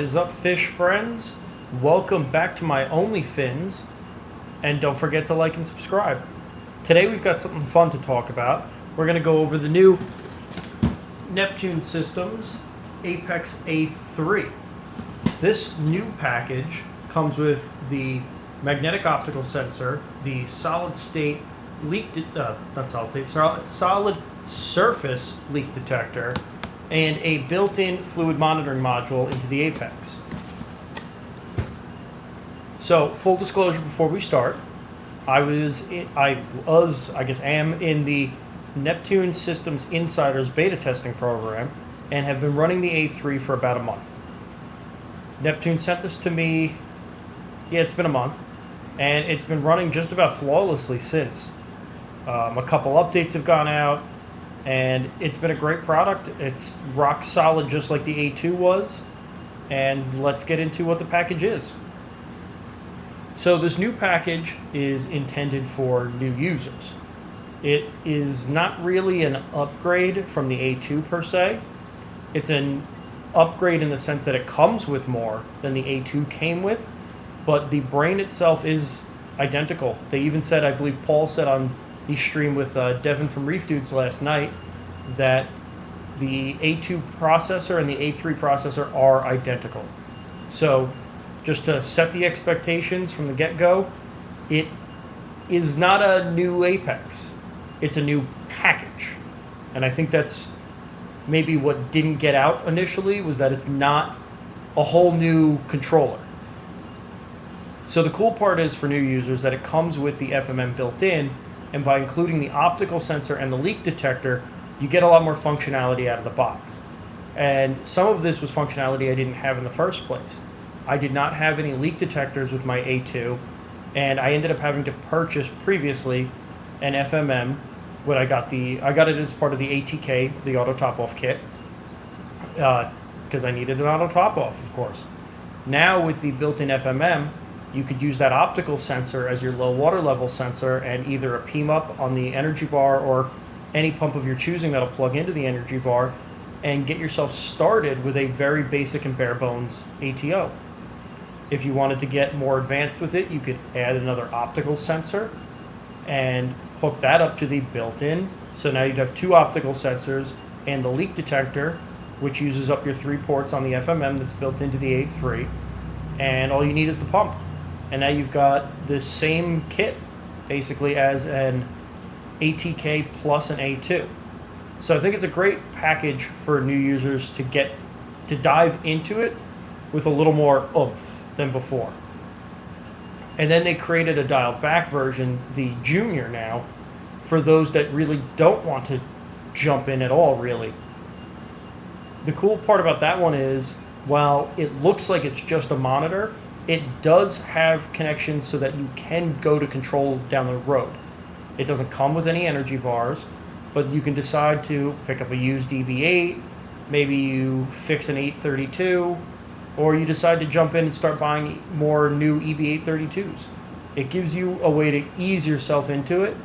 is up, fish friends? Welcome back to my OnlyFins, and don't forget to like and subscribe. Today we've got something fun to talk about. We're going to go over the new Neptune Systems Apex A3. This new package comes with the magnetic optical sensor, the solid surface leak detector, and a built-in fluid monitoring module into the Apex. So, full disclosure before we start, I am in the Neptune Systems Insiders beta testing program and have been running the A3 for about a month. Neptune sent this to me, it's been a month, and it's been running just about flawlessly since. A couple updates have gone out, and it's been a great product. It's rock solid just like the A2 was, and let's get into what the package is. So this new package is intended for new users. It is not really an upgrade from the A2 per se. It's an upgrade in the sense that it comes with more than the A2 came with, but the brain itself is identical. They even said, I believe Paul said on his stream with Devin from Reef Dudes last night, that the A2 processor and the A3 processor are identical. So just to set the expectations from the get-go, it is not a new Apex. It's a new package. And I think that's maybe what didn't get out initially, was that it's not a whole new controller. So the cool part is for new users that it comes with the FMM built in, and by including the optical sensor and the leak detector, you get a lot more functionality out of the box. And some of this was functionality I didn't have in the first place. I did not have any leak detectors with my A2, and I ended up having to purchase previously an FMM when I got it as part of the ATK, the auto top-off kit, because I needed an auto top-off, of course. Now with the built-in FMM, you could use that optical sensor as your low water level sensor, and either a PMUP on the energy bar or any pump of your choosing that'll plug into the energy bar, and get yourself started with a very basic and bare bones ATO. If you wanted to get more advanced with it, you could add another optical sensor and hook that up to the built-in. So now you'd have two optical sensors and the leak detector, which uses up your 3 ports on the FMM that's built into the A3. And all you need is the pump. And now you've got this same kit, basically, as an ATK plus an A2. So I think it's a great package for new users to dive into it with a little more oomph than before. And then they created a dialed back version, the Junior now, for those that really don't want to jump in at all, really. The cool part about that one is, while it looks like it's just a monitor, it does have connections so that you can go to control down the road. It doesn't come with any energy bars, but you can decide to pick up a used EB8, maybe you fix an 832, or you decide to jump in and start buying more new EB832s. It gives you a way to ease yourself into it,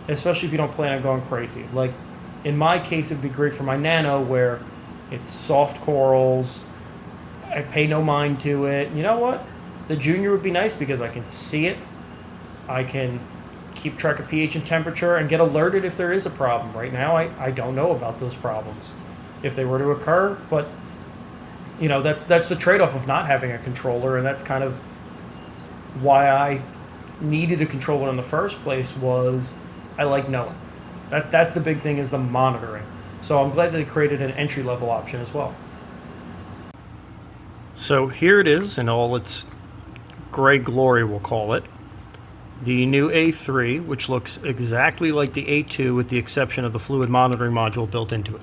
especially if you don't plan on going crazy. Like, in my case, it'd be great for my Nano, where it's soft corals, I pay no mind to it. You know what? The Junior would be nice because I can see it, I can keep track of pH and temperature, and get alerted if there is a problem. Right now, I don't know about those problems if they were to occur, but that's the trade-off of not having a controller, and that's kind of why I needed a controller in the first place. Was I like knowing. That's the big thing, is the monitoring. So I'm glad they created an entry-level option as well. So here it is in all its gray glory, we'll call it. The new A3, which looks exactly like the A2 with the exception of the fluid monitoring module built into it.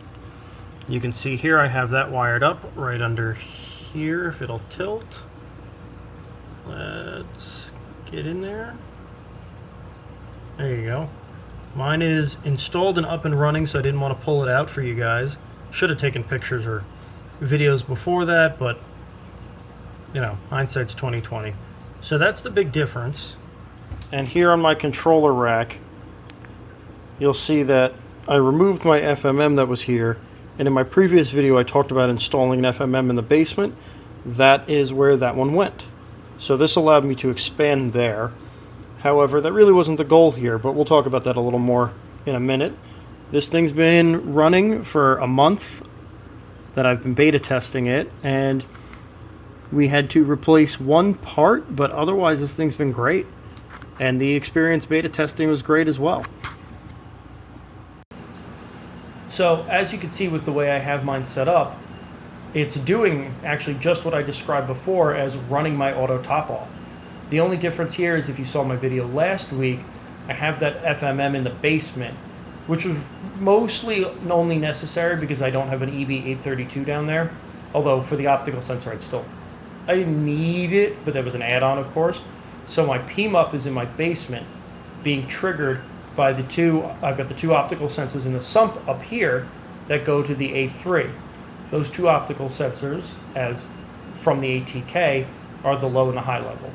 You can see here I have that wired up right under here, if it'll tilt. Let's get in there. There you go. Mine is installed and up and running, so I didn't want to pull it out for you guys. Should have taken pictures or videos before that, but hindsight's 20/20. So that's the big difference. And here on my controller rack, you'll see that I removed my FMM that was here, and in my previous video I talked about installing an FMM in the basement. that is where that one went. So this allowed me to expand there. However, that really wasn't the goal here, but we'll talk about that a little more in a minute. This thing's been running for a month that I've been beta testing it, and we had to replace one part, but otherwise this thing's been great. And the experience beta testing was great as well. So as you can see with the way I have mine set up, it's doing actually just what I described before as running my auto top off. The only difference here is if you saw my video last week, I have that FMM in the basement, which was mostly only necessary because I don't have an EB832 down there. Although for the optical sensor, I didn't need it, but that was an add-on, of course. So my PMUP is in my basement being triggered by I've got the two optical sensors in the sump up here that go to the A3. Those two optical sensors, as from the ATK, are the low and the high level.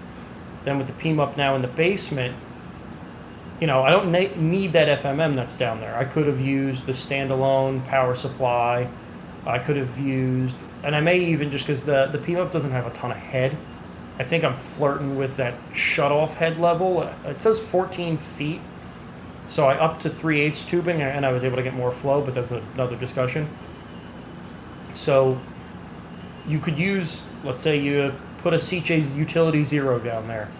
Then with the PMUP now in the basement, I don't need that FMM that's down there. I could have used the standalone power supply. I could have used, and I may even, just because the PMUP doesn't have a ton of head, I think I'm flirting with that shut-off head level. It says 14 feet, so I upped to 3/8 tubing, and I was able to get more flow, but that's another discussion. So you could use, let's say you put a CJ's Utility 0 down there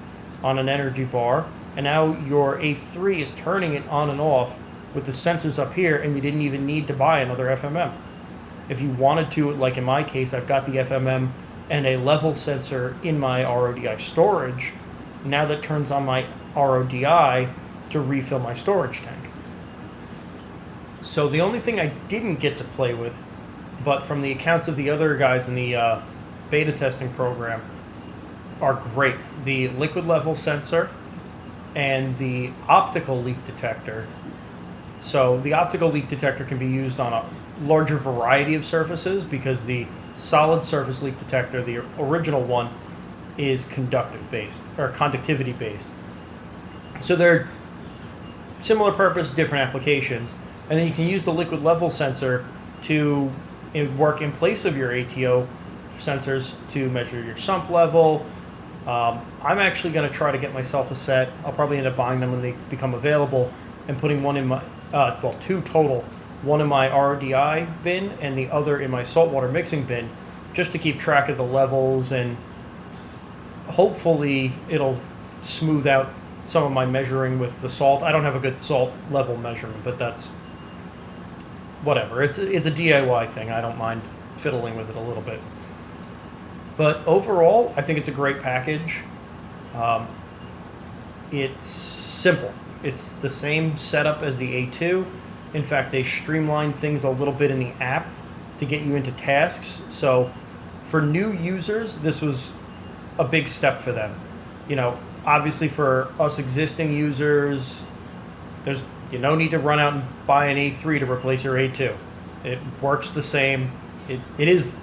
on an energy bar, and now your A3 is turning it on and off with the sensors up here, and you didn't even need to buy another FMM. If you wanted to, like in my case, I've got the FMM and a level sensor in my RODI storage. Now that turns on my RODI to refill my storage tank. So the only thing I didn't get to play with, but from the accounts of the other guys in the beta testing program, are great. The liquid level sensor and the optical leak detector. So the optical leak detector can be used on a larger variety of surfaces because the solid surface leak detector, the original one, is conductivity based. So they're similar purpose, different applications. And then you can use the liquid level sensor to work in place of your ATO sensors to measure your sump level. I'm actually going to try to get myself a set. I'll probably end up buying them when they become available and putting one in my, two total. One in my RODI bin and the other in my saltwater mixing bin, just to keep track of the levels, and hopefully it'll smooth out some of my measuring with the salt. I don't have a good salt level measurement, but that's whatever. It's a DIY thing. I don't mind fiddling with it a little bit. But overall, I think it's a great package. It's simple. It's the same setup as the A2. In fact, they streamlined things a little bit in the app to get you into tasks. So for new users, this was a big step for them. Obviously for us existing users, there's no need to run out and buy an A3 to replace your A2. It works the same. It is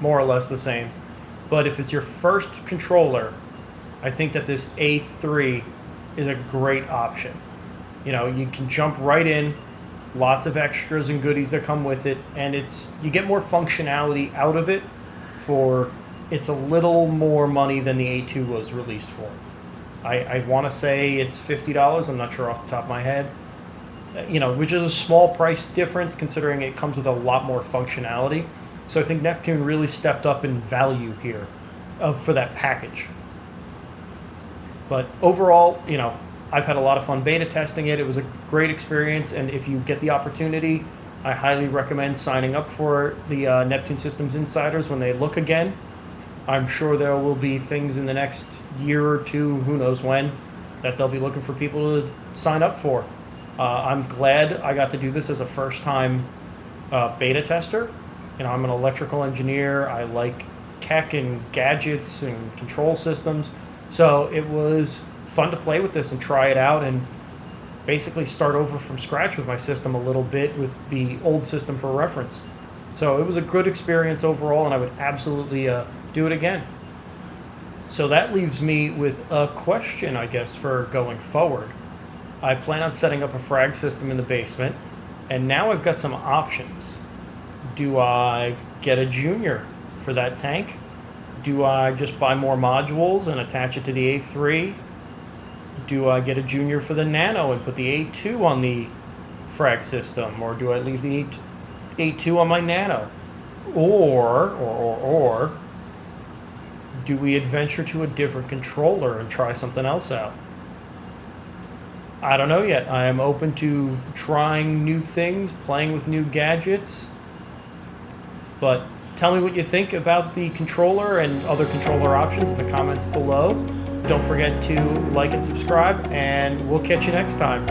more or less the same. But if it's your first controller, I think that this A3 is a great option. You can jump right in, lots of extras and goodies that come with it, and you get more functionality out of it it's a little more money than the A2 was released for. I want to say it's $50. I'm not sure off the top of my head. Which is a small price difference considering it comes with a lot more functionality. So I think Neptune really stepped up in value here for that package. But overall, I've had a lot of fun beta testing it. It was a great experience, and if you get the opportunity, I highly recommend signing up for the Neptune Systems Insiders when they look again. I'm sure there will be things in the next year or two, who knows when, that they'll be looking for people to sign up for. I'm glad I got to do this as a first-time beta tester. I'm an electrical engineer. I like tech and gadgets and control systems. So it was fun to play with this and try it out and basically start over from scratch with my system a little bit with the old system for reference. So it was a good experience overall, and I would absolutely do it again. So that leaves me with a question, I guess, for going forward. I plan on setting up a frag system in the basement, and now I've got some options. Do I get a junior for that tank? Do I just buy more modules and attach it to the A3? Do I get a junior for the Nano and put the A2 on the frag system? Or do I leave the A2 on my Nano? Or do we adventure to a different controller and try something else out? I don't know yet. I am open to trying new things, playing with new gadgets. But tell me what you think about the controller and other controller options in the comments below. Don't forget to like and subscribe, and we'll catch you next time.